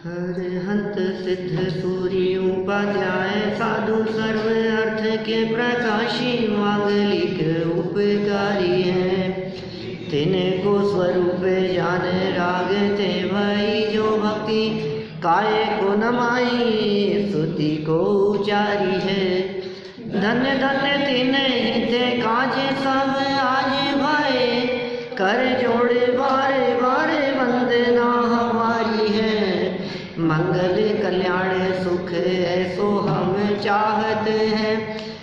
हरिहंत सिद्ध सूरी उपाध्याय साधु सर्व अर्थ के प्रकाशी मांगलिक उपकारी हैं। तिनको स्वरूप जान राग ते भई जो भक्ति काय को नमाई स्तुति को उचारी है। धन्य धन्य तिन ही थे काज सब आज भाए कर जोड़े बारे बारे वंदना हमारी है। मंगल कल्याण सुख ऐसो हम चाहते हैं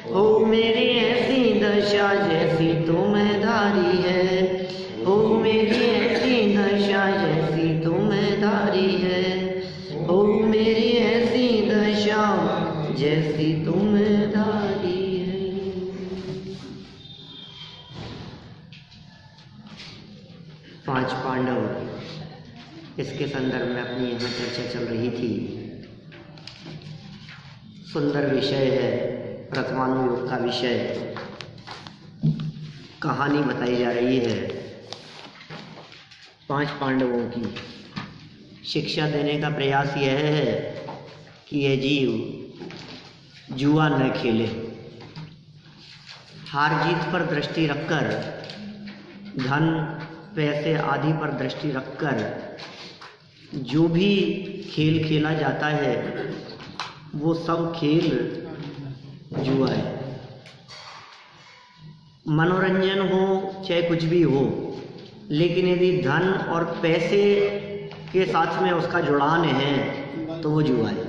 हो मेरी ऐसी दशा जैसी तुम धारी है। हो मेरी ऐसी दशा जैसी तुम धारी है। हो मेरी ऐसी दशा जैसी तुम धारी है। पांच पांडव, इसके संदर्भ में अपनी यहाँ चर्चा चल रही थी। सुंदर विषय है, प्रथमानुयोग का विषय। कहानी बताई जा रही है पांच पांडवों की। शिक्षा देने का प्रयास यह है कि यह जीव जुआ न खेले, हार जीत पर दृष्टि रखकर, धन पैसे आदि पर दृष्टि रखकर जो भी खेल खेला जाता है वो सब खेल जुआ है। मनोरंजन हो चाहे कुछ भी हो, लेकिन यदि धन और पैसे के साथ में उसका जुड़ान है तो वो जुआ है।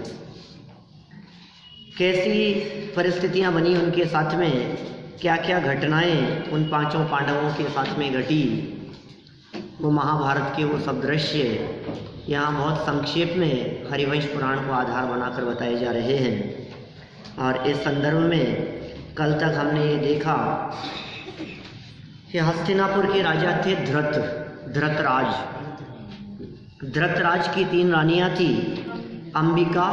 कैसी परिस्थितियां बनी उनके साथ में, क्या क्या घटनाएं उन पांचों पांडवों के साथ में घटी, वो महाभारत के वो सब दृश्य यहाँ बहुत संक्षेप में हरिवंश पुराण को आधार बनाकर बताए जा रहे हैं। और इस संदर्भ में कल तक हमने ये देखा कि हस्तिनापुर के राजा थे धृतराज। धृतराज की तीन रानियां थी, अंबिका,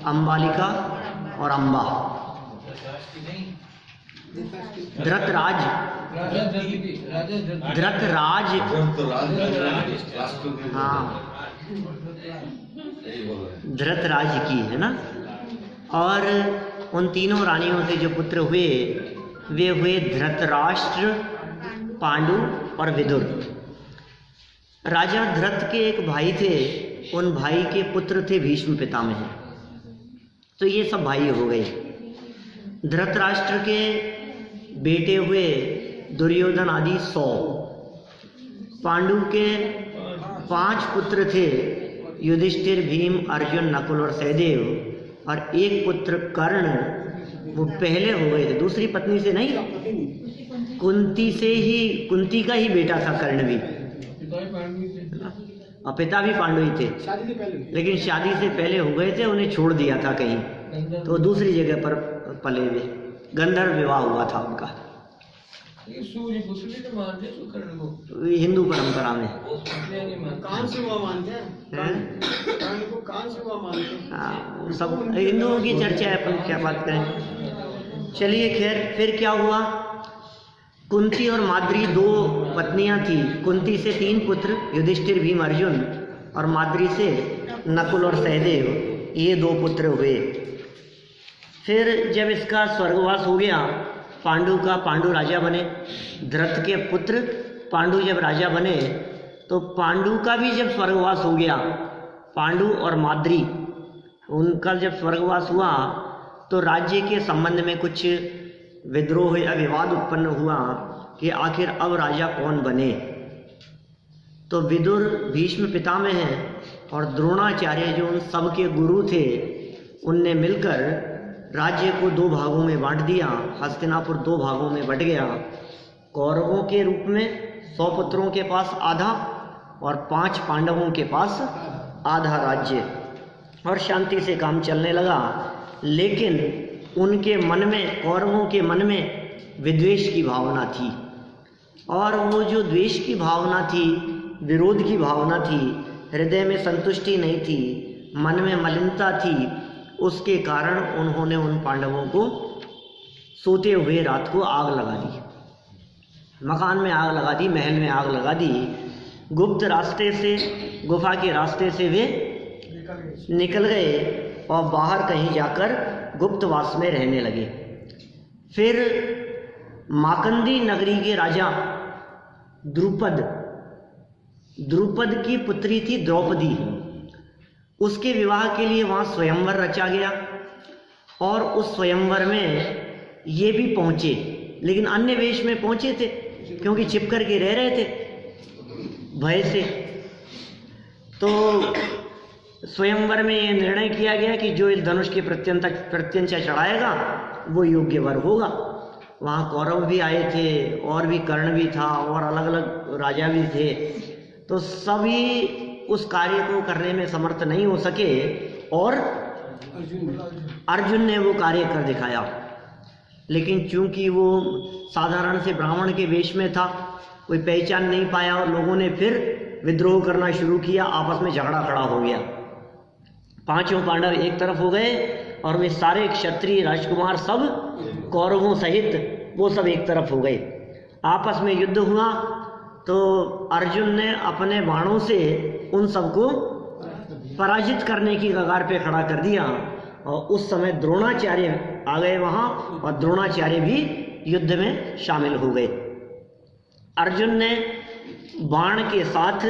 अंबालिका और अम्बा। धृतराज हाँ धृतराज की है ना। और उन तीनों रानियों से जो पुत्र हुए वे हुए धृतराष्ट्र, पांडु और विदुर। राजा धृत के एक भाई थे, उन भाई के पुत्र थे भीष्म पितामह। तो ये सब भाई हो गए। धृतराष्ट्र के बेटे हुए दुर्योधन आदि 100। पांडु के 5 पुत्र थे, युधिष्ठिर, भीम, अर्जुन, नकुल और सहदेव। और एक पुत्र कर्ण, वो पहले हो गए थे, दूसरी पत्नी से नहीं, कुंती का ही बेटा था कर्ण भी, और पिता भी पांडु ही थे, लेकिन शादी से पहले हो गए थे, उन्हें छोड़ दिया था कहीं, तो दूसरी जगह पर पले हुए। गंधर्व विवाह हुआ था उनका हिंदू परंपरा में। हाँ, सब हिंदुओं की चर्चा है, अपन क्या बात करें। चलिए खैर, फिर क्या हुआ। कुंती और माद्री 2 पत्नियां थी। कुंती से 3 पुत्र, युधिष्ठिर, भीम, अर्जुन, और माद्री से नकुल और सहदेव, ये 2 पुत्र हुए। फिर जब इसका स्वर्गवास हो गया, पांडु राजा बने। धृत के पुत्र पांडु जब राजा बने तो पांडु का भी जब स्वर्गवास हो गया, पांडु और माद्री, उनका जब स्वर्गवास हुआ तो राज्य के संबंध में कुछ विद्रोह या विवाद उत्पन्न हुआ कि आखिर अब राजा कौन बने। तो विदुर, भीष्म पितामह और द्रोणाचार्य जो उन सब के गुरु थे, उनने मिलकर राज्य को 2 भागों में बांट दिया। हस्तिनापुर 2 भागों में बट गया। कौरवों के रूप में 100 पुत्रों के पास आधा और 5 पांडवों के पास आधा राज्य, और शांति से काम चलने लगा। लेकिन उनके मन में, कौरवों के मन में विद्वेष की भावना थी, और वो जो द्वेष की भावना थी, विरोध की भावना थी, हृदय में संतुष्टि नहीं थी, मन में मलिनता थी। उसके कारण उन्होंने उन पांडवों को सोते हुए रात को आग लगा दी, मकान में आग लगा दी, महल में आग लगा दी। गुप्त रास्ते से, गुफा के रास्ते से वे निकल गए और बाहर कहीं जाकर गुप्तवास में रहने लगे। फिर माकंदी नगरी के राजा द्रुपद की पुत्री थी द्रौपदी, उसके विवाह के लिए वहाँ स्वयंवर रचा गया और उस स्वयंवर में ये भी पहुँचे, लेकिन अन्य वेश में पहुँचे थे क्योंकि छिप कर के रह रहे थे भय से। तो स्वयंवर में ये निर्णय किया गया कि जो इस धनुष की प्रत्यंचा चढ़ाएगा वो योग्य वर होगा। वहाँ कौरव भी आए थे और भी कर्ण भी था और अलग अलग राजा भी थे, तो सभी उस कार्य को करने में समर्थ नहीं हो सके और अर्जुन ने वो कार्य कर दिखाया। लेकिन चूंकि वो साधारण से ब्राह्मण के वेश में था, कोई पहचान नहीं पाया और लोगों ने फिर विद्रोह करना शुरू किया, आपस में झगड़ा खड़ा हो गया। पांचों पांडव एक तरफ हो गए और वे सारे क्षत्रिय राजकुमार सब कौरवों सहित वो सब एक तरफ हो गए। आपस में युद्ध हुआ तो अर्जुन ने अपने बाणों से उन सबको पराजित करने की कगार पे खड़ा कर दिया और उस समय द्रोणाचार्य आ गए वहाँ और द्रोणाचार्य भी युद्ध में शामिल हो गए। अर्जुन ने बाण के साथ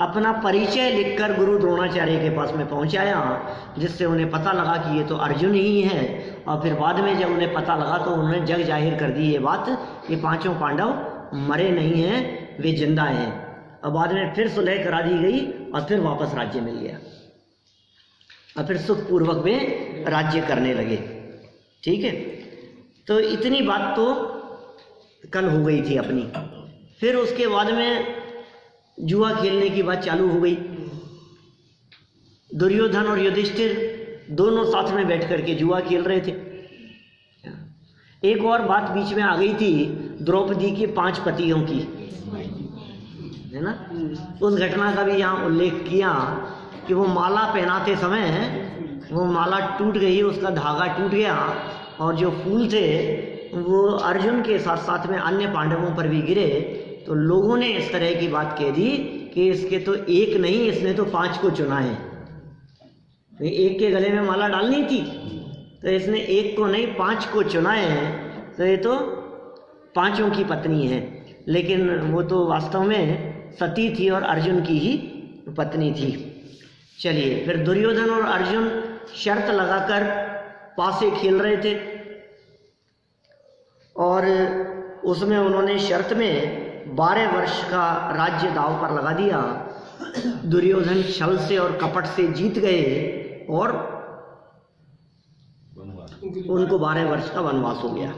अपना परिचय लिखकर गुरु द्रोणाचार्य के पास में पहुंचाया, जिससे उन्हें पता लगा कि ये तो अर्जुन ही है। और फिर बाद में जब उन्हें पता लगा तो उन्होंने जग जाहिर कर दी ये बात कि पांचों पांडव मरे नहीं हैं, वे जिंदा हैं। और बाद में फिर सुलह करा दी गई और फिर वापस राज्य मिल गया और फिर सुखपूर्वक वे राज्य करने लगे। ठीक है, तो इतनी बात तो कल हो गई थी अपनी। फिर उसके बाद में जुआ खेलने की बात चालू हो गई। दुर्योधन और युधिष्ठिर दोनों साथ में बैठ करके जुआ खेल रहे थे। एक और बात बीच में आ गई थी द्रौपदी के 5 पतियों की, है ना। उस घटना का भी यहाँ उल्लेख किया कि वो माला पहनाते समय वो माला टूट गई, उसका धागा टूट गया और जो फूल थे वो अर्जुन के साथ साथ में अन्य पांडवों पर भी गिरे। तो लोगों ने इस तरह की बात कह दी कि इसके तो एक नहीं, इसने तो 5 को चुना है। तो एक के गले में माला डालनी थी तो इसने एक को नहीं 5 को चुना है, तो ये तो पांचों की पत्नी है। लेकिन वो तो वास्तव में सती थी और अर्जुन की ही पत्नी थी। चलिए, फिर दुर्योधन और अर्जुन शर्त लगाकर पासे खेल रहे थे और उसमें उन्होंने शर्त में 12 वर्ष का राज्य दांव पर लगा दिया। दुर्योधन छल से और कपट से जीत गए और उनको 12 वर्ष का वनवास हो गया।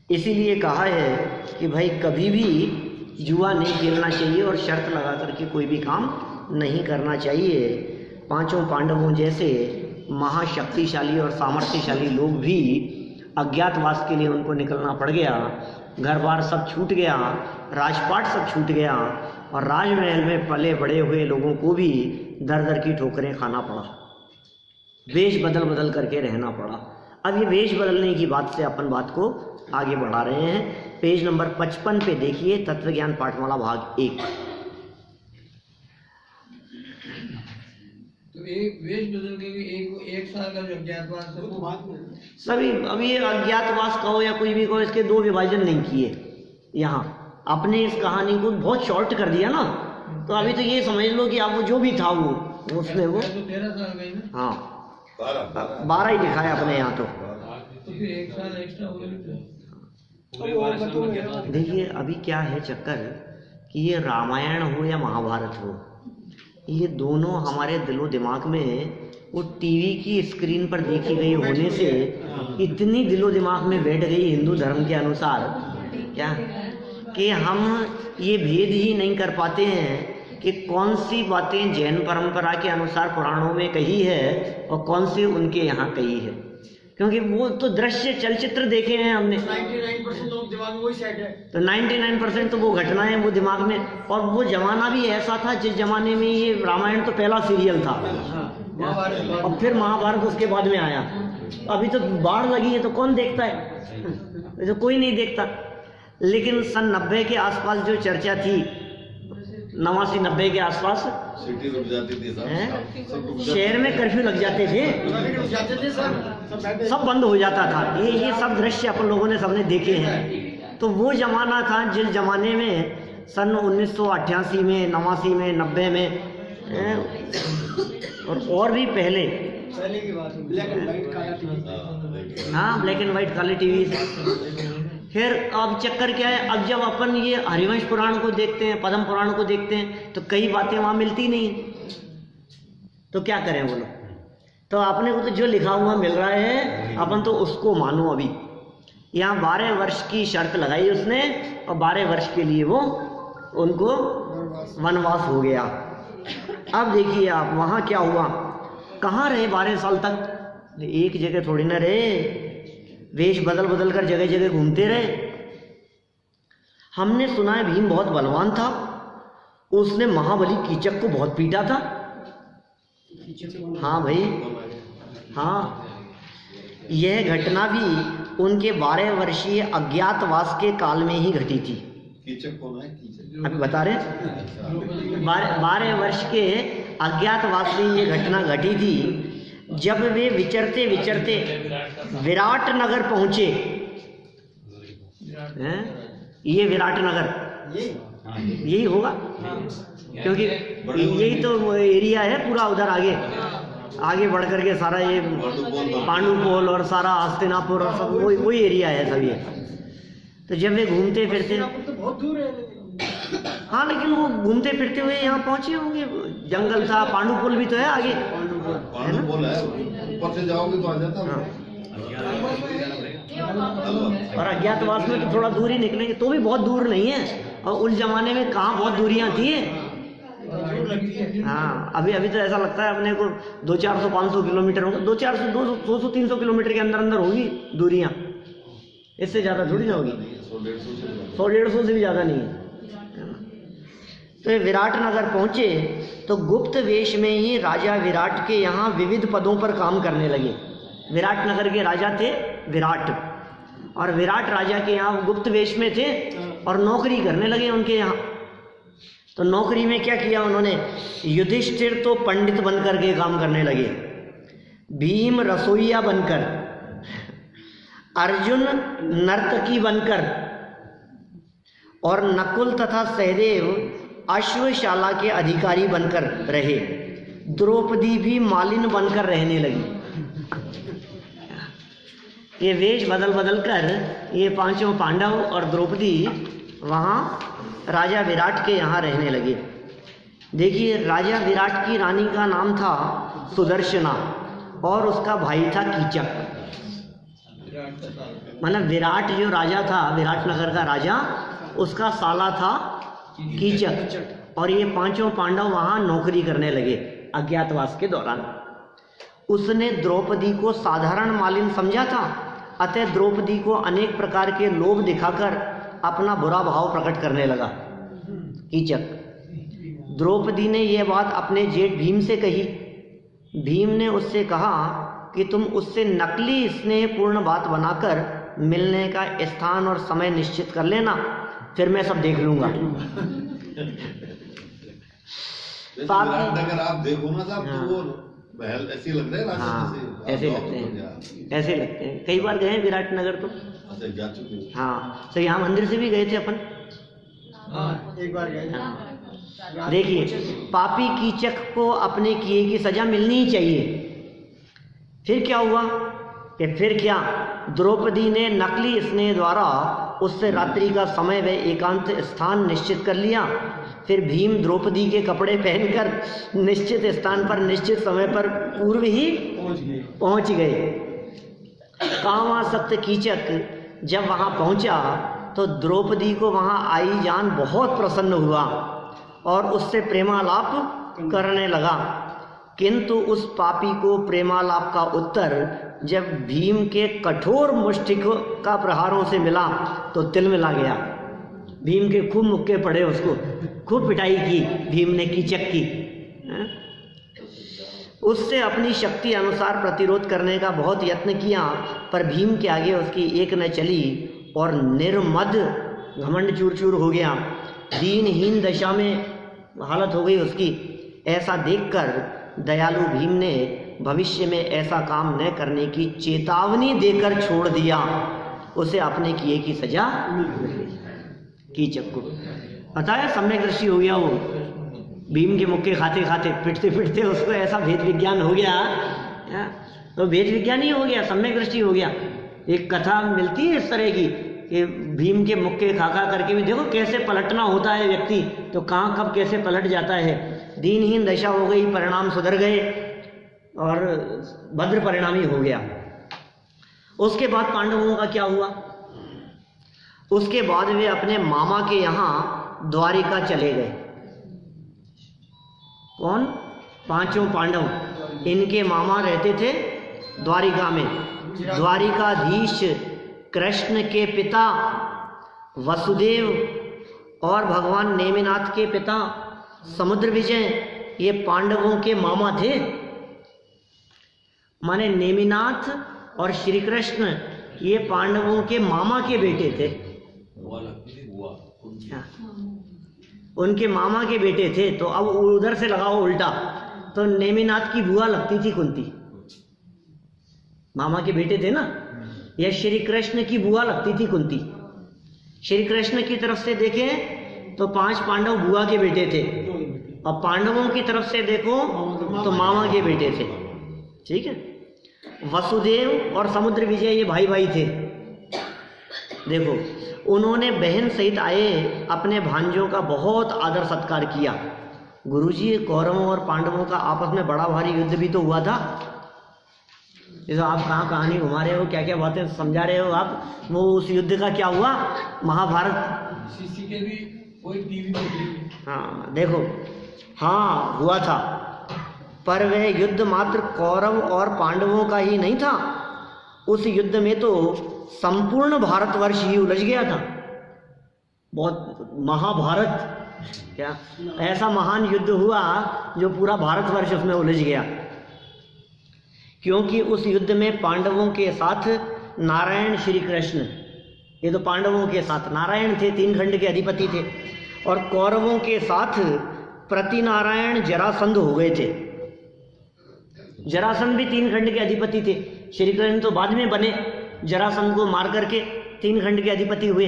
इसीलिए कहा है कि भाई कभी भी जुआ नहीं खेलना चाहिए और शर्त लगा करके कोई भी काम नहीं करना चाहिए। पांचों पांडवों जैसे महाशक्तिशाली और सामर्थ्यशाली लोग भी अज्ञातवास के लिए उनको निकलना पड़ गया। घर बार सब छूट गया, राजपाट सब छूट गया और राजमहल में पले बड़े हुए लोगों को भी दर दर की ठोकरें खाना पड़ा, वेश बदल बदल करके रहना पड़ा। अब ये वेश बदलने की बात से अपन बात को आगे बढ़ा रहे हैं। पेज नंबर 55 पे देखिए, तत्वज्ञान पाठमाला भाग 1। तो एक वेश बदल के एक साल का जो अज्ञातवास है वो बात में सभी, अब ये अज्ञातवास कहो या कोई भी कहो, इसके 2 विभाजन नहीं किए। यहाँ आपने इस कहानी को बहुत शॉर्ट कर दिया ना, तो अभी तो ये समझ लो कि आप वो जो भी था वो उसमें वो 13 साल गई ना। हाँ, 12 ही दिखाया अपने यहाँ तो फिर 1 साल एक्स्ट्रा हो गया। देखिए अभी क्या है चक्कर कि ये रामायण हो या महाभारत हो, ये दोनों हमारे दिलो दिमाग में वो टीवी की स्क्रीन पर देखी गई होने से इतनी दिलो दिमाग में बैठ गई हिंदू धर्म के अनुसार क्या कि हम ये भेद ही नहीं कर पाते हैं कि कौन सी बातें जैन परंपरा के अनुसार पुराणों में कही है और कौन सी उनके यहाँ कही है। क्योंकि वो तो दृश्य चलचित्र देखे हैं हमने, 99% लोग दिमाग में वही सेट है। तो 99% तो वो घटनाएं वो दिमाग में। और वो जमाना भी ऐसा था जिस जमाने में ये रामायण तो पहला सीरियल था और फिर महाभारत उसके बाद में आया। अभी तो बाढ़ लगी है तो कौन देखता है, तो कोई नहीं देखता। लेकिन सन 90 के आसपास जो चर्चा थी 89-90 के आसपास सिटी रुक जाती थी सब शहर में कर्फ्यू लग जाते थे, सब बंद हो जाता था। ये सब दृश्य अपन लोगों ने सबने देखे हैं। तो वो ज़माना था जिस ज़माने में सन 1988 में, 89 में, 90 में और भी पहले की बात है, ब्लैक एंड व्हाइट काला टीवी। हाँ, ब्लैक एंड वाइट काले टीवी। फिर अब चक्कर क्या है, अब जब अपन ये हरिवंश पुराण को देखते हैं, पद्म पुराण को देखते हैं, तो कई बातें वहाँ मिलती नहीं, तो क्या करें बोलो। तो अपने को तो जो लिखा हुआ मिल रहा है अपन तो उसको मानो। अभी यहाँ 12 वर्ष की शर्त लगाई उसने और 12 वर्ष के लिए वो उनको वनवास हो गया। अब देखिए आप वहाँ क्या हुआ, कहाँ रहे 12 साल तक, एक जगह थोड़ी ना रहे, वेश बदल बदल कर जगह जगह घूमते रहे। हमने सुना है भीम बहुत बलवान था, उसने महाबली कीचक को बहुत पीटा था। हाँ भाई, हाँ, यह घटना भी उनके 12 वर्षीय अज्ञातवास के काल में ही घटी थी। कीचक कौन है? कीचक अभी बता रहे, 12 वर्ष के अज्ञातवास में ये घटना घटी थी जब वे विचरते विचरते विराट नगर पहुंचे। ये विराट नगर यही होगा, क्योंकि यही तो एरिया है पूरा। उधर आगे बढ़ करके सारा ये पांडुपोल और सारा हस्तिनापुर और सब वही एरिया है सब ये। तो जब वे घूमते फिरते, तो बहुत दूर है। हाँ, लेकिन वो घूमते फिरते हुए यहाँ पहुंचे होंगे। जंगल था, पांडुपुल भी तो है आगे, पांडुपोल है, ऊपर से जाओगे तो आ जाता है। और अज्ञातवास में तो थोड़ा दूर ही निकलेंगे, तो भी बहुत दूर नहीं है। और उस जमाने में कहाँ बहुत दूरियां थी। हाँ, अभी तो ऐसा लगता है अपने को 200-400-500 किलोमीटर होगा, 200-300 किलोमीटर के अंदर होगी दूरियां, इससे ज़्यादा थोड़ी ना होगी। 100-150 से भी ज़्यादा नहीं है। तो विराट नगर पहुँचे तो गुप्त वेश में ही राजा विराट के यहाँ विविध पदों पर काम करने लगे। विराट नगर के राजा थे विराट, और विराट राजा के यहाँ गुप्त वेश में थे और नौकरी करने लगे उनके यहाँ। तो नौकरी में क्या किया उन्होंने, युधिष्ठिर तो पंडित बनकर के काम करने लगे, भीम रसोइया बनकर, अर्जुन नर्तकी बनकर, और नकुल तथा सहदेव अश्वशाला के अधिकारी बनकर रहे। द्रौपदी भी मालिन बनकर रहने लगी। ये वेश बदल बदल कर ये पांचों पांडव और द्रौपदी वहाँ राजा विराट के यहाँ रहने लगे। देखिए, राजा विराट की रानी का नाम था सुदर्शना और उसका भाई था कीचक। मतलब विराट जो राजा था, विराट नगर का राजा, उसका साला था कीचक। और ये पांचों पांडव वहाँ नौकरी करने लगे अज्ञातवास के दौरान। उसने द्रौपदी को साधारण मालिन समझा था, अतः द्रौपदी को अनेक प्रकार के लोभ दिखाकर अपना बुरा भाव प्रकट करने लगा कीचक। द्रौपदी ने यह बात अपने जेठ भीम से कही। भीम ने उससे कहा कि तुम उससे नकली स्नेहपूर्ण बात बनाकर मिलने का स्थान और समय निश्चित कर लेना, फिर मैं सब देख लूंगा। अगर आप देखो ना साहब, तो वो महल ऐसे लग रहे हैं। हाँ, ऐसे लगते हैं, ऐसे लगते हैं। कई बार गए विराट नगर तो। जा चुके हैं। हाँ, तो यहाँ मंदिर से भी गए थे अपन। हाँ, एक बार गए। हाँ। देखिए, पापी कीचक को अपने किए की सजा मिलनी ही चाहिए। फिर क्या हुआ कि फिर क्या, द्रौपदी ने नकली स्नेह द्वारा उससे रात्रि का समय व एकांत स्थान निश्चित कर लिया। फिर भीम द्रौपदी के कपड़े पहनकर निश्चित स्थान पर निश्चित समय पर पूर्व ही पहुंच गए। कामासक्त कीचक जब वहां पहुंचा तो द्रौपदी को वहां आई जान बहुत प्रसन्न हुआ और उससे प्रेमालाप करने लगा। किंतु उस पापी को प्रेमालाप का उत्तर जब भीम के कठोर मुष्टिक का प्रहारों से मिला तो तिल मिला गया। भीम के खूब मुक्के पड़े, उसको खूब पिटाई की भीम ने कीचक की। उससे अपनी शक्ति अनुसार प्रतिरोध करने का बहुत यत्न किया, पर भीम के आगे उसकी एक न चली और निर्मद घमंड चूर चूर हो गया। दीनहीन दशा में हालत हो गई उसकी। ऐसा देखकर दयालु भीम ने भविष्य में ऐसा काम न करने की चेतावनी देकर छोड़ दिया। उसे अपने किए की सजा कीचक को। पता है, सम्यक दृष्टि हो गया वो। भीम के मुक्के खाते खाते पिटते पिटते उसको ऐसा भेद विज्ञान हो गया, तो भेद विज्ञान ही हो गया, सम्यक दृष्टि हो गया। एक कथा मिलती है इस तरह की कि भीम के मुक्के खा खा करके भी देखो कैसे पलटना होता है व्यक्ति, तो कहाँ कब कैसे पलट जाता है। दीनहीन दशा हो गई, परिणाम सुधर गए और भद्र परिणामी हो गया। उसके बाद पांडवों का क्या हुआ? उसके बाद वे अपने मामा के यहाँ द्वारिका चले गए। कौन? पांचों पांडव। इनके मामा रहते थे द्वारिका में। द्वारिकाधीश कृष्ण के पिता वसुदेव और भगवान नेमिनाथ के पिता समुद्र विजय, ये पांडवों के मामा थे। माने नेमिनाथ और श्री कृष्ण ये पांडवों के मामा के बेटे थे। उनके मामा के बेटे थे। तो अब उधर से लगाओ उल्टा, तो नेमिनाथ की बुआ लगती थी कुंती, मामा के बेटे थे ना। या श्री कृष्ण की बुआ लगती थी कुंती। श्री कृष्ण की तरफ से देखें तो 5 पांडव बुआ के बेटे थे, और पांडवों की तरफ से देखो तो मामा के बेटे थे। ठीक है। वसुदेव और समुद्र विजय ये भाई भाई थे। देखो, उन्होंने बहन सहित आए अपने भांजों का बहुत आदर सत्कार किया। गुरुजी, कौरवों और पांडवों का आपस में बड़ा भारी युद्ध भी तो हुआ था। जैसे आप कहाँ कहानी घुमा रहे हो, क्या क्या बातें समझा रहे हो आप, वो उस युद्ध का क्या हुआ? महाभारत। सीसी के भी कोई टीवी में। हाँ देखो, हाँ हुआ था, पर वह युद्ध मात्र कौरव और पांडवों का ही नहीं था। उस युद्ध में तो संपूर्ण भारतवर्ष ही उलझ गया था। बहुत महाभारत, क्या ऐसा महान युद्ध हुआ जो पूरा भारतवर्ष उसमें उलझ गया। क्योंकि उस युद्ध में पांडवों के साथ नारायण श्री कृष्ण, ये तो पांडवों के साथ नारायण थे, 3 खंड के अधिपति थे, और कौरवों के साथ प्रतिनारायण जरासंध हो गए थे। जरासंध भी 3 खंड के अधिपति थे। श्री कृष्ण तो बाद में बने, जरासंध को मार करके 3 खंड के अधिपति हुए।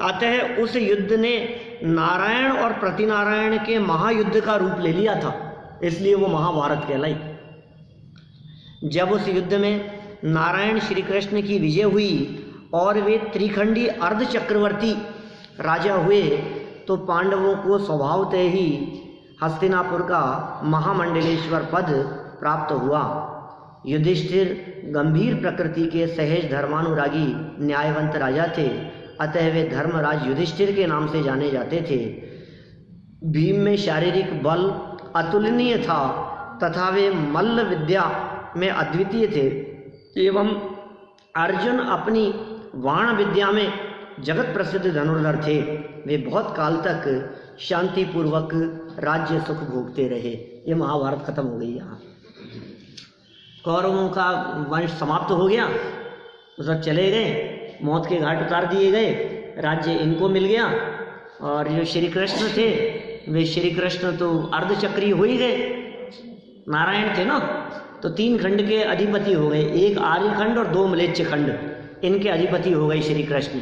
अतः उस युद्ध ने नारायण और प्रतिनारायण के महायुद्ध का रूप ले लिया था, इसलिए वो महाभारत कहलाई। जब उस युद्ध में नारायण श्री कृष्ण की विजय हुई और वे त्रिखंडी अर्ध चक्रवर्ती राजा हुए, तो पांडवों को स्वभावतः ही हस्तिनापुर का महामंडलेश्वर पद प्राप्त हुआ। युधिष्ठिर गंभीर प्रकृति के सहज धर्मानुरागी न्यायवंत राजा थे, अतः वे धर्मराज युधिष्ठिर के नाम से जाने जाते थे। भीम में शारीरिक बल अतुलनीय था तथा वे मल्ल विद्या में अद्वितीय थे, एवं अर्जुन अपनी वाण विद्या में जगत प्रसिद्ध धनुर्धर थे। वे बहुत काल तक शांतिपूर्वक राज्य सुख भोगते रहे। ये महाभारत खत्म हो गई। यहाँ कौरवों का वंश समाप्त हो गया, वो सब चले गए, मौत के घाट उतार दिए गए, राज्य इनको मिल गया। और जो श्री कृष्ण थे, वे श्री कृष्ण तो अर्धचक्री हो ही गए, नारायण थे ना, तो 3 खंड के अधिपति हो गए, 1 आर्य खंड और 2 म्लेच्छ खंड, इनके अधिपति हो गए श्री कृष्ण।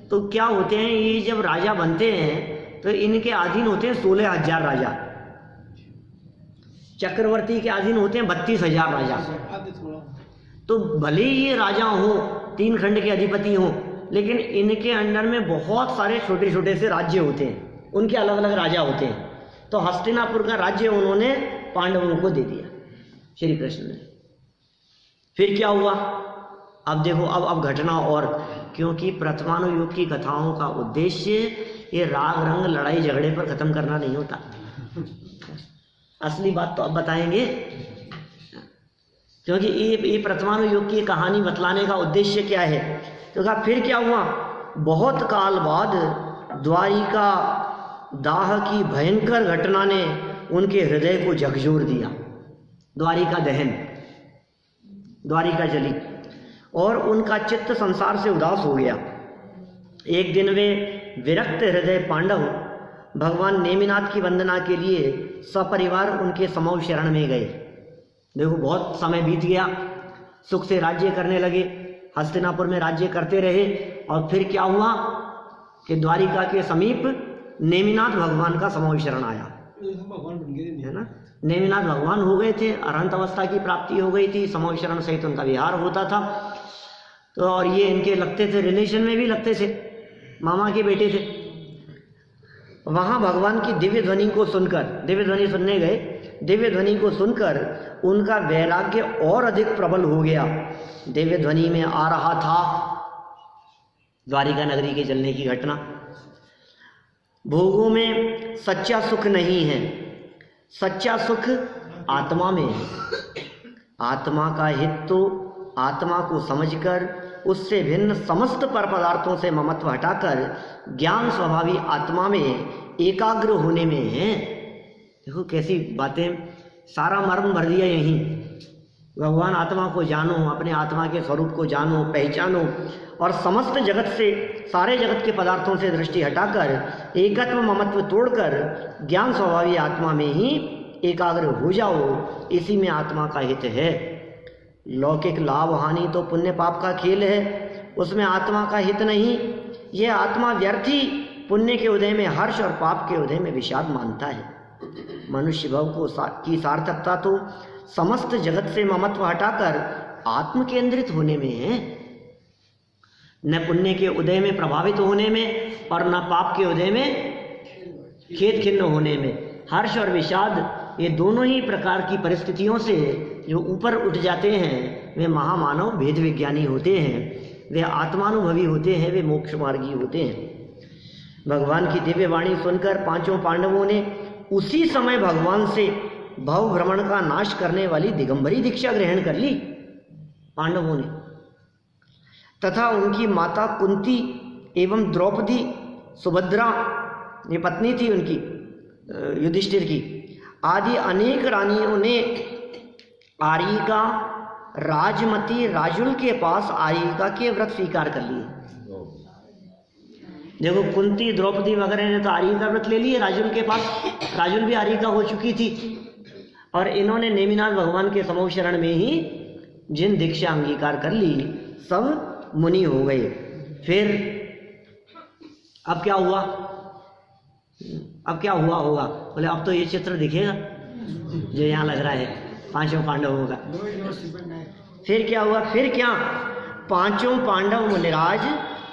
तो क्या होते हैं, ये जब राजा बनते हैं तो इनके अधीन होते हैं 16,000 राजा, चक्रवर्ती के अधीन होते हैं 32,000 राजा। तो भले ही ये राजा हो, 3 खंड के अधिपति हो, लेकिन इनके अंडर में बहुत सारे छोटे छोटे से राज्य होते हैं, उनके अलग अलग राजा होते हैं। तो हस्तिनापुर का राज्य उन्होंने पांडवों को दे दिया श्री कृष्ण ने। फिर क्या हुआ? अब देखो, अब घटना और, क्योंकि प्रथमानुयोग की कथाओं का उद्देश्य ये राग रंग लड़ाई झगड़े पर खत्म करना नहीं होता। असली बात तो अब बताएंगे, क्योंकि ये प्रथमानुयोग की कहानी बतलाने का उद्देश्य क्या है। तो कहा फिर क्या हुआ? बहुत काल बाद द्वारिका दाह की भयंकर घटना ने उनके हृदय को झकझोर दिया। द्वारिका दहन, द्वारिका जली और उनका चित्त संसार से उदास हो गया। एक दिन वे विरक्त हृदय पांडव भगवान नेमिनाथ की वंदना के लिए सपरिवार उनके समूह शरण में गए। देखो बहुत समय बीत गया, सुख से राज्य करने लगे, हस्तिनापुर में राज्य करते रहे, और फिर क्या हुआ कि द्वारिका के समीप नेमिनाथ भगवान का समूह शरण आया, है ना। नेमिनाथ भगवान हो गए थे, अरहंत अवस्था की प्राप्ति हो गई थी, समूह शरण सहित उनका विहार होता था। तो और ये इनके लगते थे, रिलेशन में भी लगते थे, मामा के बेटे थे। वहाँ भगवान की दिव्य ध्वनि को सुनकर, दिव्य ध्वनि सुनने गए, दिव्य ध्वनि को सुनकर उनका वैराग्य और अधिक प्रबल हो गया। दिव्य ध्वनि में आ रहा था द्वारिका नगरी के चलने की घटना। भोगों में सच्चा सुख नहीं है, सच्चा सुख आत्मा में है। आत्मा का हित तो आत्मा को समझकर उससे भिन्न समस्त पर पदार्थों से ममत्व हटाकर ज्ञान स्वभावी आत्मा में एकाग्र होने में है। देखो कैसी बातें, सारा मर्म भर दिया यहीं। भगवान आत्मा को जानो, अपने आत्मा के स्वरूप को जानो, पहचानो, और समस्त जगत से, सारे जगत के पदार्थों से दृष्टि हटाकर एकत्व ममत्व तोड़कर ज्ञान स्वभावी आत्मा में ही एकाग्र हो जाओ। इसी में आत्मा का हित है। लौकिक लाभ हानि तो पुण्य पाप का खेल है, उसमें आत्मा का हित नहीं। यह आत्मा व्यर्थी पुण्य के उदय में हर्ष और पाप के उदय में विषाद मानता है। मनुष्य भव को की सार्थकता तो समस्त जगत से ममत्व हटाकर आत्म केंद्रित होने में है, न पुण्य के उदय में प्रभावित होने में और न पाप के उदय में खेद खिन्न होने में। हर्ष और विषाद ये दोनों ही प्रकार की परिस्थितियों से जो ऊपर उठ जाते हैं वे महामानव भेद विज्ञानी होते हैं, वे आत्मानुभवी होते हैं, वे मोक्ष मार्गी होते हैं। भगवान की दिव्य वाणी सुनकर पांचों पांडवों ने उसी समय भगवान से भव भ्रमण का नाश करने वाली दिगंबरी दीक्षा ग्रहण कर ली पांडवों ने, तथा उनकी माता कुंती एवं द्रौपदी, सुभद्रा ये पत्नी थी उनकी युधिष्ठिर की, आदि अनेक रानियों ने आर्यिका राजमती राजुल के पास आर्यिका के व्रत स्वीकार कर लिए। देखो कुंती द्रौपदी वगैरह ने तो आर्यिका व्रत ले लिए राजुल के पास, राजुल भी आर्यिका हो चुकी थी, और इन्होंने नेमिनाथ भगवान के समूह शरण में ही जिन दीक्षा अंगीकार कर ली सब मुनि हो गए। फिर अब क्या हुआ, अब क्या हुआ होगा? बोले अब तो ये चित्र दिखेगा जो यहाँ लग रहा है पांचों पांडवों का। फिर क्या हुआ? फिर क्या, पांचों पांडव मुनिराज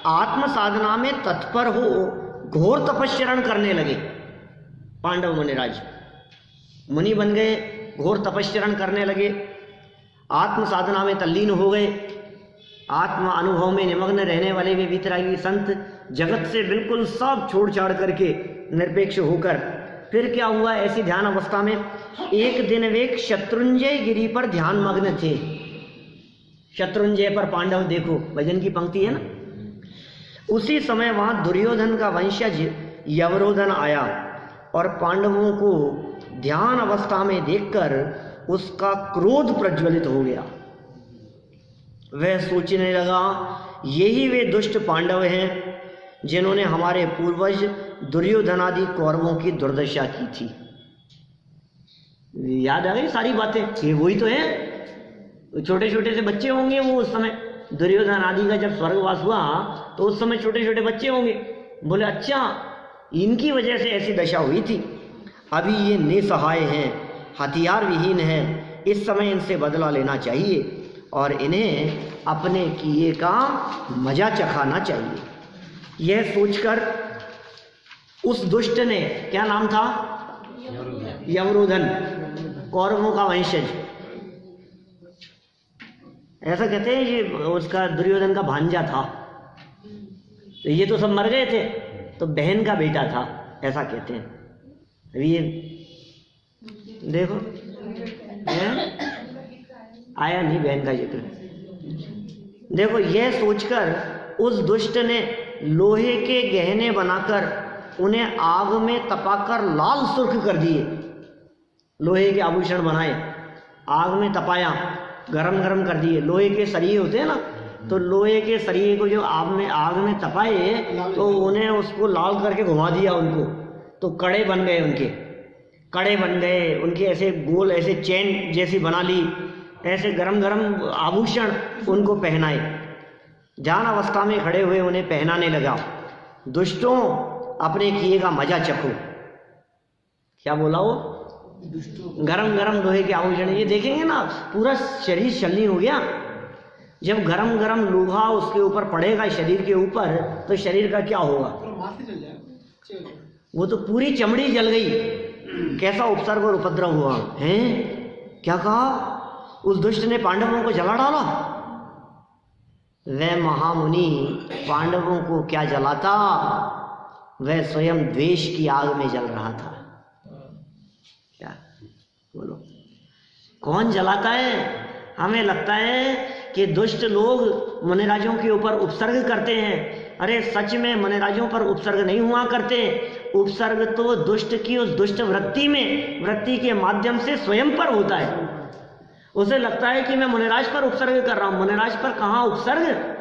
आत्म साधना में तत्पर हो घोर तपस्चरण करने लगे। पांडव मुनिराज मुनि बन गए, घोर तपस्चरण करने लगे, आत्म साधना में तल्लीन हो गए। आत्म अनुभव में निमग्न रहने वाले वे वीतरागी संत जगत से बिल्कुल सब छोड़ छाड़ करके निरपेक्ष होकर फिर क्या हुआ? ऐसी ध्यान अवस्था में एक दिन वे शत्रुंजय गिरी पर ध्यान मग्न थे। शत्रुंजय पर पांडव, देखो भजन की पंक्ति है ना। उसी समय वहां दुर्योधन का वंशज यवरोधन आया और पांडवों को ध्यान अवस्था में देखकर उसका क्रोध प्रज्वलित हो गया। वह सोचने लगा, यही वे दुष्ट पांडव हैं जिन्होंने हमारे पूर्वज दुर्योधनादि कौरवों की दुर्दशा की थी। याद आ गई सारी बातें, ये वही तो है। छोटे छोटे से बच्चे होंगे वो उस समय, दुर्योधन आदि का जब स्वर्गवास हुआ तो उस समय छोटे छोटे बच्चे होंगे। बोले अच्छा, इनकी वजह से ऐसी दशा हुई थी। अभी ये निसहाय हैं, हथियार विहीन हैं, इस समय इनसे बदला लेना चाहिए और इन्हें अपने किए का मजा चखाना चाहिए। यह सोचकर उस दुष्ट ने, क्या नाम था? यवरोधन, कौरवों का वंशज। ऐसा कहते हैं ये उसका देखो का भांजा था, तो ये तो सब मर गए थे, तो बहन का बेटा था, ऐसा कहते हैं। अभी ये देखो आया नहीं बहन का जिक्र। देखो यह सोचकर उस दुष्ट ने लोहे के गहने बनाकर उन्हें आग में तपाकर लाल सुर्ख कर दिए। लोहे के आभूषण बनाए, आग में तपाया, गरम गरम कर दिए। लोहे के सरिये होते हैं ना, तो लोहे के सरिये को जो आग में तपाए तो उन्हें उसको लाल करके घुमा दिया उनको, तो कड़े बन गए, उनके कड़े बन गए, उनके ऐसे गोल ऐसे चेन जैसी बना ली, ऐसे गरम गरम आभूषण उनको पहनाए, जान अवस्था में खड़े हुए उन्हें पहनाने लगा। दुष्टों अपने किए का मजा चखो। क्या बोला वो? गरम गरम लोहे के आभूषण। ये देखेंगे ना, पूरा शरीर छलनी हो गया। जब गरम गरम लोहा उसके ऊपर पड़ेगा शरीर के ऊपर, तो शरीर का क्या होगा? वो तो पूरी चमड़ी जल गई। कैसा उपसर्ग और उपद्रव हुआ है? क्या कहा? उस दुष्ट ने पांडवों को जला डाला। वह महामुनि पांडवों को क्या जलाता, वह स्वयं द्वेष की आग में जल रहा था। क्या बोलो, कौन जलाता है? हमें लगता है कि दुष्ट लोग मुनिराजों के ऊपर उपसर्ग करते हैं। अरे सच में मुनिराजों पर उपसर्ग नहीं हुआ करते। उपसर्ग तो दुष्ट की उस दुष्ट वृत्ति के माध्यम से स्वयं पर होता है। उसे लगता है कि मैं मुनिराज पर उपसर्ग कर रहा हूं। मुनिराज पर कहाँ उपसर्ग?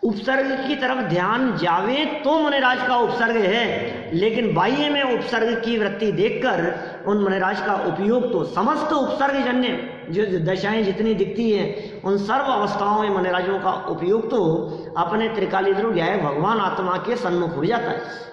उपसर्ग की तरफ ध्यान जावे तो मुनिराज का उपसर्ग है, लेकिन बाह्य में उपसर्ग की वृत्ति देखकर उन मुनिराज का उपयोग तो समस्त उपसर्ग जन्य जो दशाएं जितनी दिखती हैं, उन सर्व अवस्थाओं में मुनिराजों का उपयोग तो अपने त्रिकालीध्रुव ज्ञाय भगवान आत्मा के सन्मुख हो जाता है।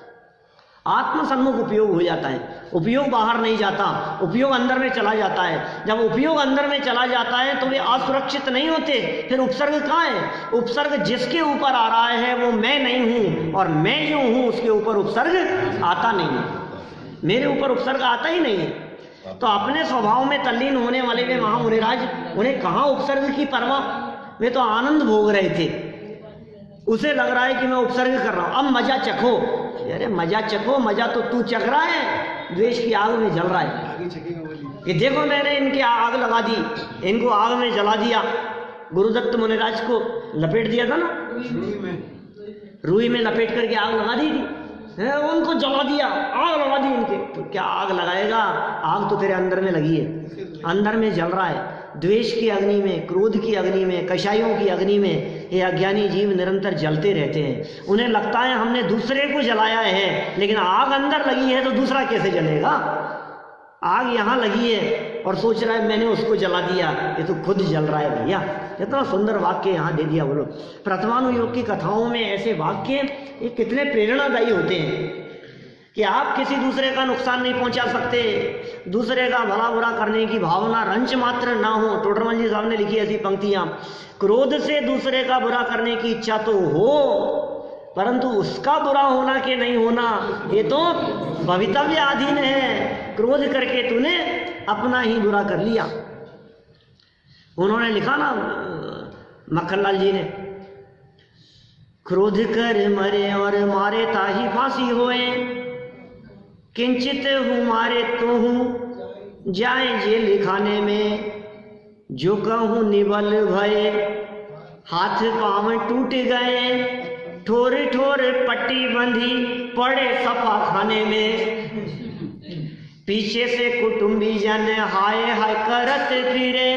आत्म सन्मुख उपयोग हो जाता है। उपयोग बाहर नहीं जाता, उपयोग अंदर में चला जाता है। जब उपयोग अंदर में चला जाता है तो वे असुरक्षित नहीं होते। फिर उपसर्ग कहाँ है? उपसर्ग जिसके ऊपर आ रहा है वो मैं नहीं हूं, और मैं जो हूं उसके ऊपर उपसर्ग आता नहीं है। मेरे ऊपर उपसर्ग आता ही नहीं है। तो अपने स्वभाव में तल्लीन होने वाले वे महामुनिराज, उन्हें कहाँ उपसर्ग की परवाह? वे तो आनंद भोग रहे थे। उसे लग रहा है कि मैं उपसर्ग कर रहा हूं, अब मजा चखो। अरे मजा चखो, मजा तो तू चख रहा है, द्वेष की आग में जल रहा है। कि देखो मैंने इनकी आग लगा दी, इनको आग में जला दिया। गुरुदत्त मुनिराज को लपेट दिया था ना, रुई में लपेट करके आग लगा दी थी, उनको जला दिया, आग लगा दी इनके। तो क्या आग लगाएगा? आग तो तेरे अंदर में लगी है, अंदर में जल रहा है। द्वेष की अग्नि में, क्रोध की अग्नि में, कषायों की अग्नि में ये अज्ञानी जीव निरंतर जलते रहते हैं। उन्हें लगता है हमने दूसरे को जलाया है, लेकिन आग अंदर लगी है तो दूसरा कैसे जलेगा? आग यहाँ लगी है और सोच रहा है मैंने उसको जला दिया, ये तो खुद जल रहा है भैया। इतना सुंदर वाक्य यहाँ दे दिया। बोलो, प्रथमानुयोग की कथाओं में ऐसे वाक्य ये कितने प्रेरणादायी होते हैं कि आप किसी दूसरे का नुकसान नहीं पहुंचा सकते, दूसरे का भला बुरा करने की भावना रंच मात्र ना हो। टोडरमल जी साहब ने लिखी ऐसी पंक्तियां, क्रोध से दूसरे का बुरा करने की इच्छा तो हो, परंतु उसका बुरा होना कि नहीं होना ये तो भवितव्य अधीन है। क्रोध करके तूने अपना ही बुरा कर लिया। उन्होंने लिखा ना मक्खनलाल जी ने, क्रोध कर मरे और मारे ताही फांसी होए, किंचित हूँ मारे तो हूँ जाए जेल खाने में, जो कहूँ निबल भये हाथ पांव टूट गए, ठोर ठोर पट्टी बंधी पड़े सफा खाने में, पीछे से कुटुंबी जन हाय हाय करत फिरे,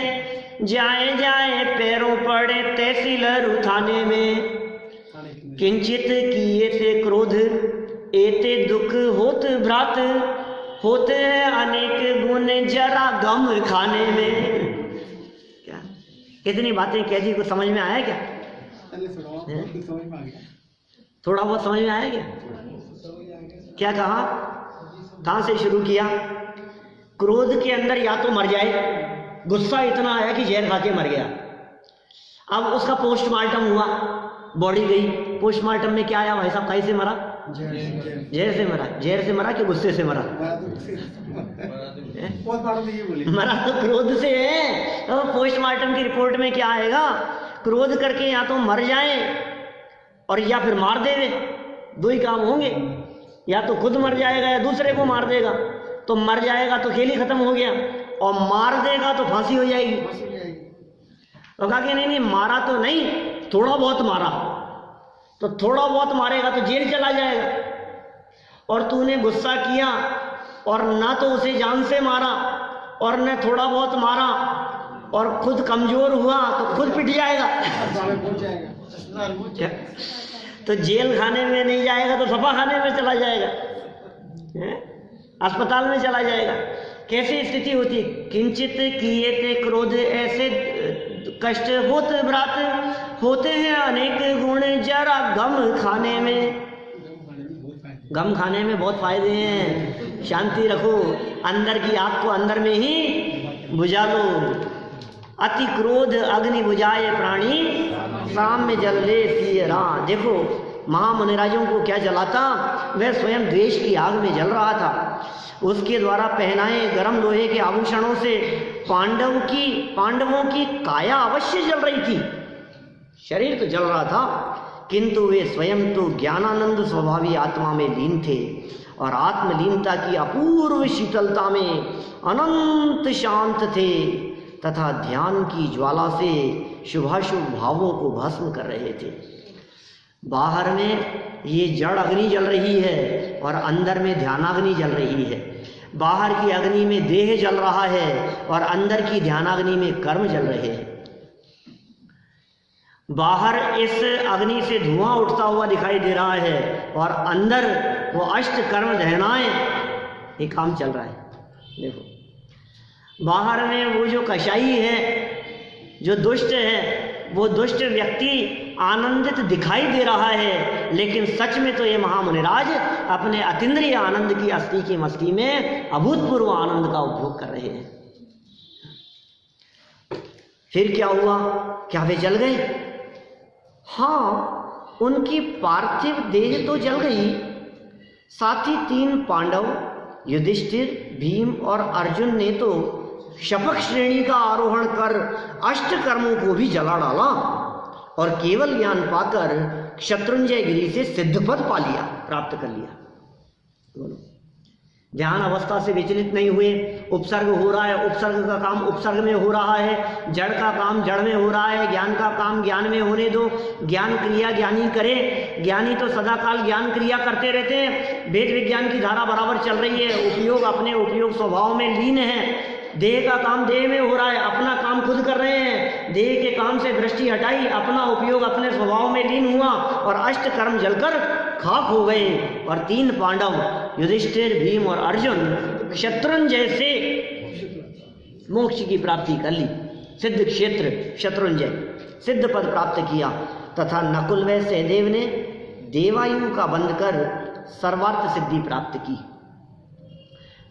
जाए जाए पैरों पड़े तहसीलर उठाने में, किंचित किए थे क्रोध एते दुख होत भ्रात, होते हैं अनेक गुण जरा गम खाने में। क्या कितनी बातें कह दी, कुछ समझ में आया क्या? थोड़ा बहुत समझ में आया क्या? क्या कहा, कहां से शुरू किया? क्रोध के अंदर या तो मर जाए, गुस्सा इतना आया कि जहर खा के मर गया। अब उसका पोस्टमार्टम हुआ, बॉडी गई, पोस्टमार्टम में क्या आया? भाई साहब कैसे मरा? जहर से मरा। जहर से मरा कि गुस्से से मरा? मरा तो क्रोध से है। तो पोस्टमार्टम की रिपोर्ट में क्या आएगा? क्रोध करके या तो मर जाए और या फिर मार देवे, दो ही काम होंगे। या तो खुद मर जाएगा या दूसरे को मार देगा। तो मर जाएगा तो खेल ही खत्म हो गया, और मार देगा तो फांसी हो जाएगी। तो कहा कि नहीं मारा तो नहीं, थोड़ा बहुत मारा, तो थोड़ा बहुत मारेगा तो जेल चला जाएगा। और तूने गुस्सा किया और ना तो उसे जान से मारा और न थोड़ा बहुत मारा, और खुद कमजोर हुआ तो खुद पिट जाएगा। तो जेल खाने में नहीं जाएगा तो सफा खाने में चला जाएगा। अस्पताल में चला जाएगा। कैसी स्थिति होती? किंचित किएते क्रोध, ऐसे कष्ट होते भ्रात, होते हैं अनेक गुण, जरा गम खाने में। गम खाने में बहुत फायदे हैं। शांति रखो, अंदर की आग को अंदर में ही बुझा लो। अति क्रोध अग्नि बुझाए प्राणी, शाम में जल ले सिए राह। देखो महामुनिराजों को क्या जलाता? वह स्वयं द्वेष की आग में जल रहा था। उसके द्वारा पहनाए गरम लोहे के आभूषणों से पांडवों की काया अवश्य जल रही थी, शरीर तो जल रहा था, किंतु वे स्वयं तो ज्ञानानंद स्वभावी आत्मा में लीन थे और आत्मलीनता की अपूर्व शीतलता में अनंत शांत थे तथा ध्यान की ज्वाला से शुभाशुभ भावों को भस्म कर रहे थे। बाहर में ये जड़ अग्नि जल रही है और अंदर में ध्यानाग्नि जल रही है। बाहर की अग्नि में देह जल रहा है और अंदर की ध्यानाग्नि में कर्म जल रहे हैं। बाहर इस अग्नि से धुआं उठता हुआ दिखाई दे रहा है और अंदर वो अष्ट कर्म दहनाएं ये काम चल रहा है। देखो बाहर में वो जो कसाई है, जो दुष्ट है, वो दुष्ट व्यक्ति आनंदित दिखाई दे रहा है, लेकिन सच में तो ये महामुनिराज अपने अतीन्द्रिय आनंद की अस्थि की मस्ती में अभूतपूर्व आनंद का उपभोग कर रहे हैं। फिर क्या हुआ? क्या वे जल गए? हाँ, उनकी पार्थिव देह तो जल गई, साथ ही 3 पांडव युधिष्ठिर, भीम और अर्जुन ने तो शपथ श्रेणी का आरोहण कर अष्ट कर्मों को भी जला डाला और केवल ज्ञान पाकर शत्रुंजय गिरी से सिद्धपद पा लिया, प्राप्त कर लिया। बोलो, ध्यान अवस्था से विचलित नहीं हुए। उपसर्ग हो रहा है, उपसर्ग का काम उपसर्ग में हो रहा है, जड़ का काम जड़ में हो रहा है, ज्ञान का काम ज्ञान में होने दो। ज्ञान क्रिया ज्ञानी करे, ज्ञानी तो सदाकाल ज्ञान क्रिया करते रहते हैं। वेद विज्ञान की धारा बराबर चल रही है, उपयोग अपने उपयोग स्वभाव में लीन है। देह का काम देह में हो रहा है, अपना काम खुद कर रहे हैं। देह के काम से दृष्टि हटाई, अपना उपयोग अपने स्वभाव में लीन हुआ और अष्ट कर्म जलकर खाक हो गए। और 3 पांडव युधिष्ठिर, भीम और अर्जुन शत्रुंजय से मोक्ष की प्राप्ति कर ली। सिद्ध क्षेत्र शत्रुंजय सिद्ध पद प्राप्त किया तथा नकुल व सहदेव ने देवायु का बंध कर सर्वार्थ सिद्धि प्राप्त की।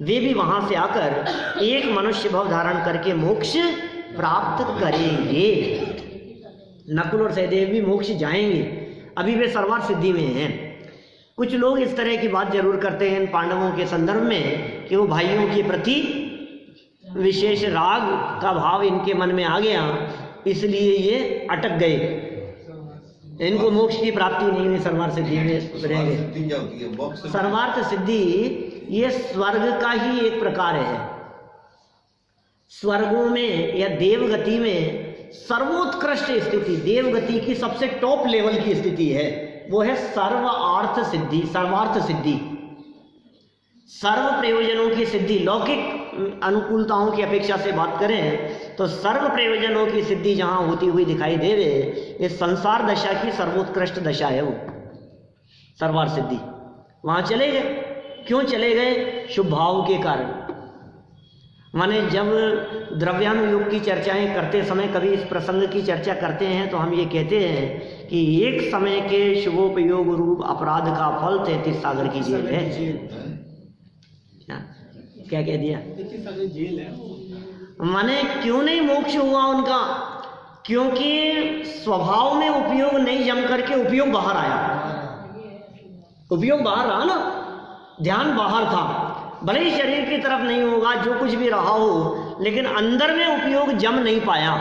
वे भी वहां से आकर एक मनुष्य भव धारण करके मोक्ष प्राप्त करेंगे। नकुल और सहदेव भी मोक्ष जाएंगे, अभी वे सर्वार्थ सिद्धि में हैं। कुछ लोग इस तरह की बात जरूर करते हैं इन पांडवों के संदर्भ में कि वो भाइयों के प्रति विशेष राग का भाव इनके मन में आ गया, इसलिए ये अटक गए, इनको मोक्ष की प्राप्ति नहीं हुई, सर्वार्थ सिद्धि में रहेंगे। सर्वार्थ सिद्धि ये स्वर्ग का ही एक प्रकार है। स्वर्गों में या देवगति में सर्वोत्कृष्ट स्थिति, देवगति की सबसे टॉप लेवल की स्थिति है, वो है सर्वार्थ सिद्धि, सर्वार्थ सिद्धि। सर्व प्रयोजनों की सिद्धि, लौकिक अनुकूलताओं की अपेक्षा से बात करें तो सर्व प्रयोजनों की सिद्धि जहां होती हुई दिखाई देवे, इस संसार दशा की सर्वोत्कृष्ट दशा है वो सर्वार्थ सिद्धि। वहां चले गए। क्यों चले गए? शुभ भाव के कारण। माने जब द्रव्यानुयोग की चर्चाएं करते समय कभी इस प्रसंग की चर्चा करते हैं तो हम ये कहते हैं कि एक समय के शुभोपयोग रूप अपराध का फल 33 सागर की जेल है। क्या कह दिया? जेल है। माने क्यों नहीं मोक्ष हुआ उनका? क्योंकि स्वभाव में उपयोग नहीं जम करके उपयोग बाहर आया। उपयोग बाहर रहा ना, ध्यान बाहर था, भले ही शरीर की तरफ नहीं होगा, जो कुछ भी रहा हो, लेकिन अंदर में उपयोग जम नहीं पाया।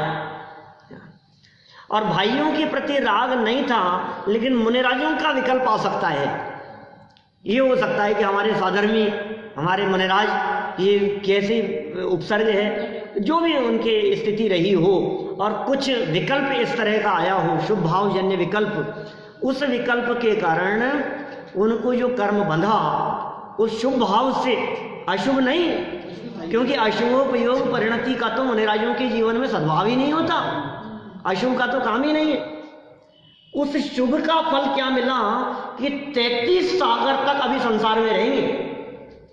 और भाइयों के प्रति राग नहीं था, लेकिन मुनिराजों का विकल्प आ सकता है। ये हो सकता है कि हमारे साधर्मी, हमारे मुनिराज ये कैसी उपसर्ग है, जो भी उनकी स्थिति रही हो, और कुछ विकल्प इस तरह का आया हो, शुभ भावजन्य विकल्प। उस विकल्प के कारण उनको जो कर्म बंधा उस शुभ भाव से, अशुभ नहीं, क्योंकि अशुभोपयोग परिणति का तो मुनिराजों के जीवन में सद्भाव ही नहीं होता, अशुभ का तो काम ही नहीं है। उस शुभ का फल क्या मिला कि 33 सागर तक अभी संसार में रहेंगे।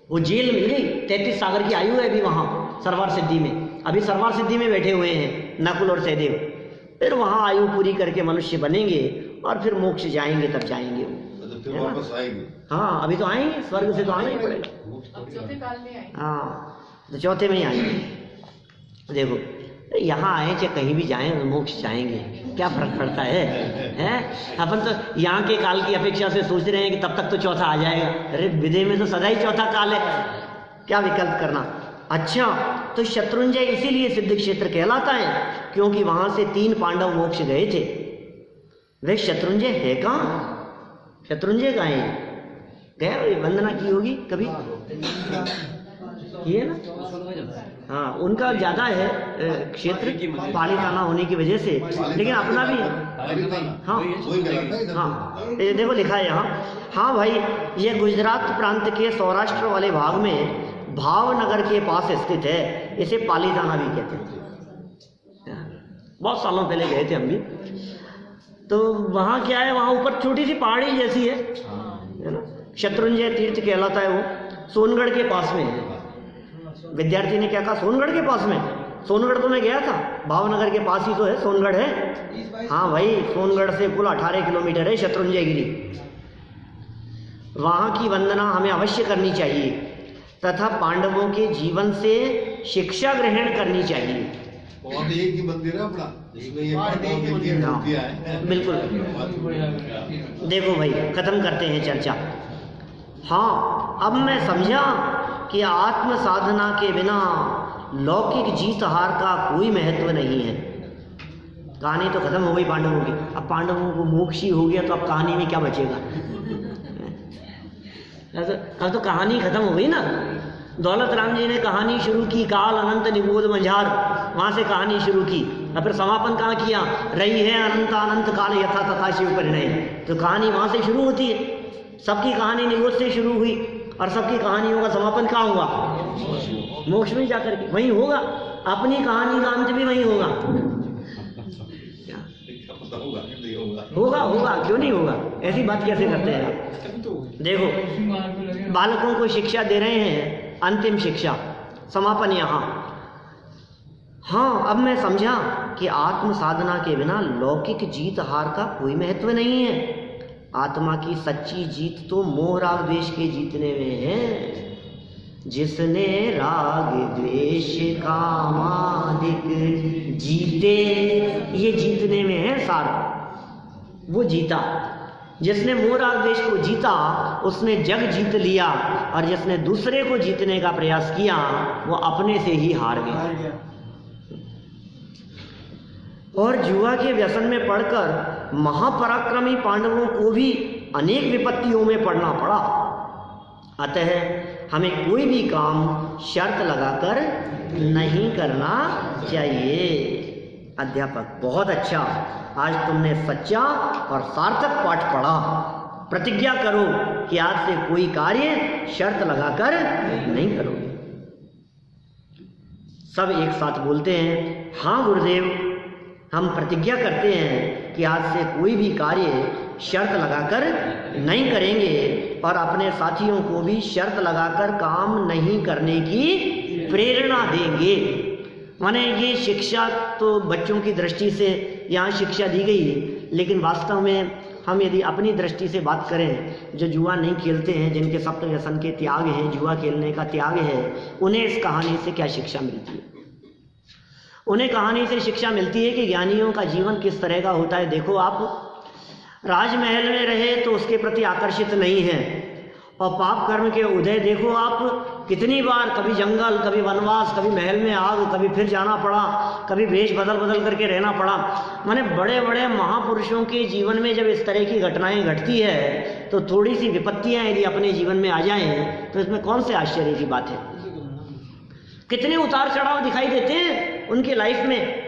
वो जेल मिल गई, 33 सागर की आयु है अभी वहाँ सरवार सिद्धि में, अभी सरवार सिद्धि में बैठे हुए हैं नकुल और सहदेव। फिर वहाँ आयु पूरी करके मनुष्य बनेंगे और फिर मोक्ष जाएंगे, तब जाएंगे वो, फिर वापस आएंगे। हाँ अभी तो आएंगे, स्वर्ग से तो आना ही पड़ेगा। चौथे काल में आएंगे। हाँ तो चौथे में ही आएंगे। देखो यहाँ आए चाहे कहीं भी जाएं मोक्ष जाएंगे, क्या फर्क पड़ता है? हैं अपन तो यहाँ के काल की अपेक्षा से सोच रहे हैं कि तब तक तो चौथा आ जाएगा। अरे विधि में तो सदा ही चौथा काल है, क्या विकल्प करना। अच्छा तो शत्रुंजय इसीलिए सिद्ध क्षेत्र कहलाता है क्योंकि वहां से 3 पांडव मोक्ष गए थे। वे शत्रुंजय है कहाँ? शत्रुंजय कहाँ है? गया वंदना की होगी कभी, ये ना? हाँ उनका ज़्यादा है क्षेत्र पालीताना होने की वजह से, लेकिन अपना भी हाँ हाँ ये देखो लिखा है यहाँ। हाँ भाई ये गुजरात प्रांत के सौराष्ट्र वाले भाग में भावनगर के पास स्थित है, इसे पालीताना भी कहते हैं। बहुत सालों पहले गए थे हम भी। तो वहाँ क्या है, वहाँ ऊपर छोटी सी पहाड़ी जैसी है ना, शत्रुंजय तीर्थ कहलाता है। वो सोनगढ़ के पास में है। विद्यार्थी ने क्या कहा? सोनगढ़ के पास में? सोनगढ़ तो मैं गया था, भावनगर के पास ही तो है, सोनगढ़ है। हाँ भाई सोनगढ़ से कुल 18 किलोमीटर है शत्रुंजय गिरी। वहाँ की वंदना हमें अवश्य करनी चाहिए तथा पांडवों के जीवन से शिक्षा ग्रहण करनी चाहिए। और एक ही मंदिर है अपना, इसमें ये पांडवों की 3 मूर्तियां हैं। बिल्कुल। देखो भाई खत्म करते हैं चर्चा। हाँ अब मैं समझा कि आत्म साधना के बिना लौकिक जीत हार का कोई महत्व नहीं है। कहानी तो खत्म हो गई पांडवों की। अब पांडवों को मोक्ष ही हो गया तो अब कहानी में क्या बचेगा? अब तो कहानी खत्म हो गई ना। दौलत राम जी ने कहानी शुरू की, काल अनंत निबोध मंझार, वहाँ से कहानी शुरू की। और फिर समापन कहाँ किया? रही है अनंत अनंत काल यथा तथा शिव परिणय। तो कहानी वहाँ से शुरू होती है। सबकी कहानी निबोध से शुरू हुई और सबकी कहानियों का समापन कहाँ हुआ? मोक्ष में जाकर के वहीं होगा। अपनी कहानी का अंत भी वहीं होगा। होगा होगा, क्यों नहीं होगा? ऐसी बात कैसे करते हैं आप? देखो बालकों को शिक्षा दे रहे हैं, अंतिम शिक्षा, समापन यहाँ। हाँ अब मैं समझा कि आत्म साधना के बिना लौकिक जीत हार का कोई महत्व नहीं है। आत्मा की सच्ची जीत तो मोह राग द्वेष के जीतने में है। जिसने राग द्वेष कामादिक जीते, ये जीतने में है सारा, वो जीता। जिसने मोह राग द्वेष को जीता उसने जग जीत लिया, और जिसने दूसरे को जीतने का प्रयास किया वो अपने से ही हार गया। और जुआ के व्यसन में पड़कर महापराक्रमी पांडवों को भी अनेक विपत्तियों में पड़ना पड़ा। अतः हमें कोई भी काम शर्त लगाकर नहीं करना चाहिए। अध्यापक बहुत अच्छा, आज तुमने सच्चा और सार्थक पाठ पढ़ा। प्रतिज्ञा करो कि आज से कोई कार्य शर्त लगाकर नहीं करोगे। सब एक साथ बोलते हैं, हाँ गुरुदेव, हम प्रतिज्ञा करते हैं कि आज से कोई भी कार्य शर्त लगाकर नहीं करेंगे और अपने साथियों को भी शर्त लगाकर काम नहीं करने की प्रेरणा देंगे। माने ये शिक्षा तो बच्चों की दृष्टि से यहाँ शिक्षा दी गई, लेकिन वास्तव में हम यदि अपनी दृष्टि से बात करें, जो जुआ नहीं खेलते हैं, जिनके सप्त व्यसन के त्याग है, जुआ खेलने का त्याग है, उन्हें इस कहानी से क्या शिक्षा मिलती है? उन्हें कहानी से शिक्षा मिलती है कि ज्ञानियों का जीवन किस तरह का होता है। देखो आप राजमहल में रहे तो उसके प्रति आकर्षित नहीं है, और पाप कर्म के उदय देखो आप कितनी बार, कभी जंगल, कभी वनवास, कभी महल में आग, कभी फिर जाना पड़ा, कभी वेश बदल बदल करके रहना पड़ा। माने बड़े बड़े महापुरुषों के जीवन में जब इस तरह की घटनाएं घटती है तो थोड़ी सी विपत्तियां यदि अपने जीवन में आ जाएं तो इसमें कौन से आश्चर्य की बात है। कितने उतार चढ़ाव दिखाई देते हैं उनके लाइफ में।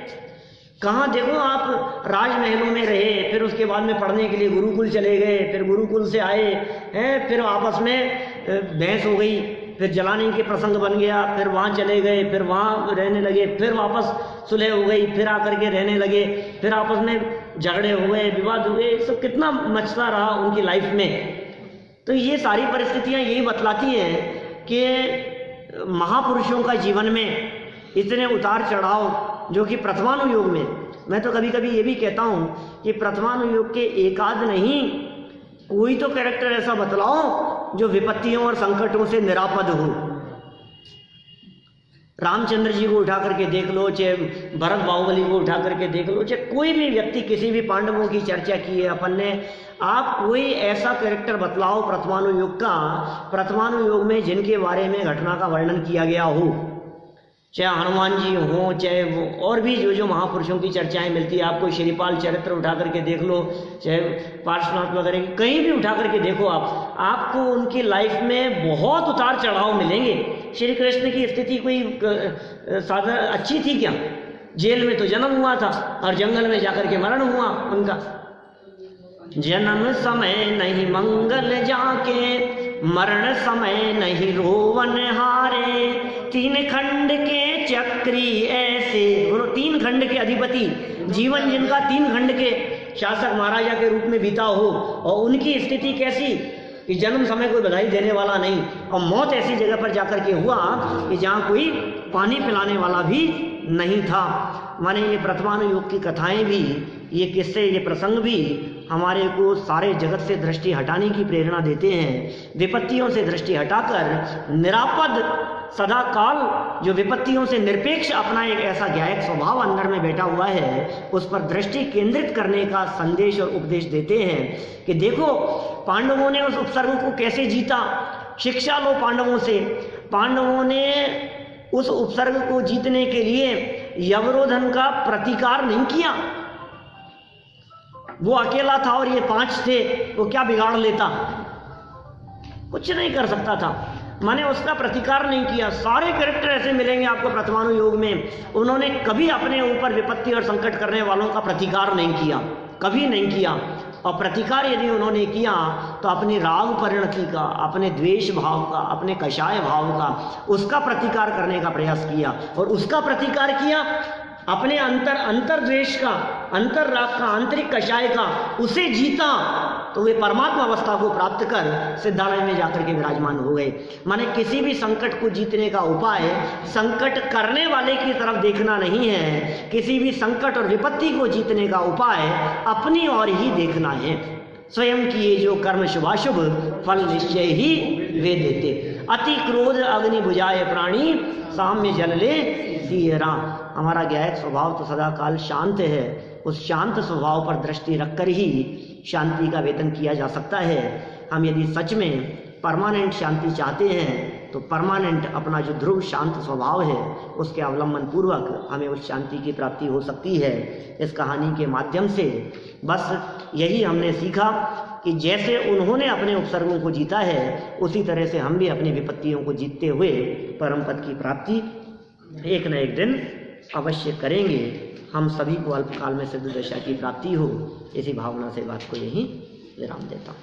कहाँ देखो आप राजमहलों में रहे, फिर उसके बाद में पढ़ने के लिए गुरुकुल चले गए, फिर गुरुकुल से आए हैं, फिर आपस में बहस हो गई, फिर जलाने के प्रसंग बन गया, फिर वहाँ चले गए, फिर वहाँ रहने लगे, फिर वापस सुलह हो गई, फिर आकर के रहने लगे, फिर आपस में झगड़े हो गए, विवाद हो गए, सब कितना मचता रहा उनकी लाइफ में। तो ये सारी परिस्थितियाँ यही बतलाती हैं कि महापुरुषों का जीवन में इतने उतार चढ़ाव जो कि प्रथमानुयोग में, मैं तो कभी कभी ये भी कहता हूँ कि प्रथमानुयोग के एकाध नहीं कोई तो कैरेक्टर ऐसा बतलाओ जो विपत्तियों और संकटों से निरापद हो। रामचंद्र जी को उठा करके देख लो, चाहे भरत बाहुबली को उठा करके देख लो, चाहे कोई भी व्यक्ति, किसी भी पांडवों की चर्चा की है अपन ने, आप कोई ऐसा कैरेक्टर बतलाओ प्रथमानुयोग का, प्रथमानुयोग में जिनके बारे में घटना का वर्णन किया गया हो, चाहे हनुमान जी हों, चाहे वो और भी जो जो महापुरुषों की चर्चाएं मिलती है आपको, श्रीपाल चरित्र उठा करके देख लो, चाहे पार्श्वनाथ वगैरह की कहीं भी उठा करके देखो आप, आपको उनकी लाइफ में बहुत उतार चढ़ाव मिलेंगे। श्री कृष्ण की स्थिति कोई साधारण अच्छी थी क्या? जेल में तो जन्म हुआ था और जंगल में जाकर के मरण हुआ उनका। जन्म समय नहीं मंगल जाके, मरण समय नहीं रोवन हारे, तीन खंड के चक्री ऐसे, बोलो तीन खंड के अधिपति, जीवन जिनका तीन खंड के शासक महाराजा के रूप में बीता हो, और उनकी स्थिति कैसी कि जन्म समय कोई बधाई देने वाला नहीं, और मौत ऐसी जगह पर जाकर के हुआ कि जहाँ कोई पानी पिलाने वाला भी नहीं था। माने ये प्रथमानुयोग की कथाएं भी, ये किस्से, ये प्रसंग भी हमारे को सारे जगत से दृष्टि हटाने की प्रेरणा देते हैं। विपत्तियों से दृष्टि हटाकर निरापद सदा काल जो विपत्तियों से निरपेक्ष अपना एक ऐसा ज्ञायक स्वभाव अंदर में बैठा हुआ है, उस पर दृष्टि केंद्रित करने का संदेश और उपदेश देते हैं कि देखो पांडवों ने उस उपसर्ग को कैसे जीता, शिक्षा लो पांडवों से। पांडवों ने उस उपसर्ग को जीतने के लिए यवरोधन का प्रतिकार नहीं किया। वो अकेला था और ये 5 थे, वो क्या बिगाड़ लेता? कुछ नहीं कर सकता था। माने उसका प्रतिकार नहीं किया। सारे कैरेक्टर ऐसे मिलेंगे आपको प्रथमानुयोग में, उन्होंने कभी अपने ऊपर विपत्ति और संकट करने वालों का प्रतिकार नहीं किया, कभी नहीं किया। और प्रतिकार यदि उन्होंने किया तो अपनी राग परिणति का, अपने द्वेष भाव का, अपने कषाय भाव का, उसका प्रतिकार करने का प्रयास किया। और उसका प्रतिकार किया अपने अंतर द्वेष का, अंतर राग का, आंतरिक कषाय का, उसे जीता तो वे परमात्मा अवस्था को प्राप्त कर सिद्धालय में जाकर के विराजमान हो गए। माने किसी भी संकट को जीतने का उपाय संकट करने वाले की तरफ देखना नहीं है, किसी भी संकट और विपत्ति को जीतने का उपाय अपनी ओर ही देखना है। स्वयं किए जो कर्म शुभाशुभ फल निश्चय ही वे देते। अति क्रोध अग्नि बुझाए प्राणी, साम्य जल ले सिए राम। हमारा ज्ञायक स्वभाव तो सदा काल शांत है, उस शांत स्वभाव पर दृष्टि रखकर ही शांति का वेतन किया जा सकता है। हम यदि सच में परमानेंट शांति चाहते हैं तो परमानेंट अपना जो ध्रुव शांत स्वभाव है उसके अवलंबन पूर्वक हमें उस शांति की प्राप्ति हो सकती है। इस कहानी के माध्यम से बस यही हमने सीखा कि जैसे उन्होंने अपने उपसर्गों को जीता है, उसी तरह से हम भी अपनी विपत्तियों को जीतते हुए परम पद की प्राप्ति एक न एक दिन अवश्य करेंगे। हम सभी को अल्पकाल में सिद्ध दशा की प्राप्ति हो, इसी भावना से बात को यहीं विराम देता हूँ।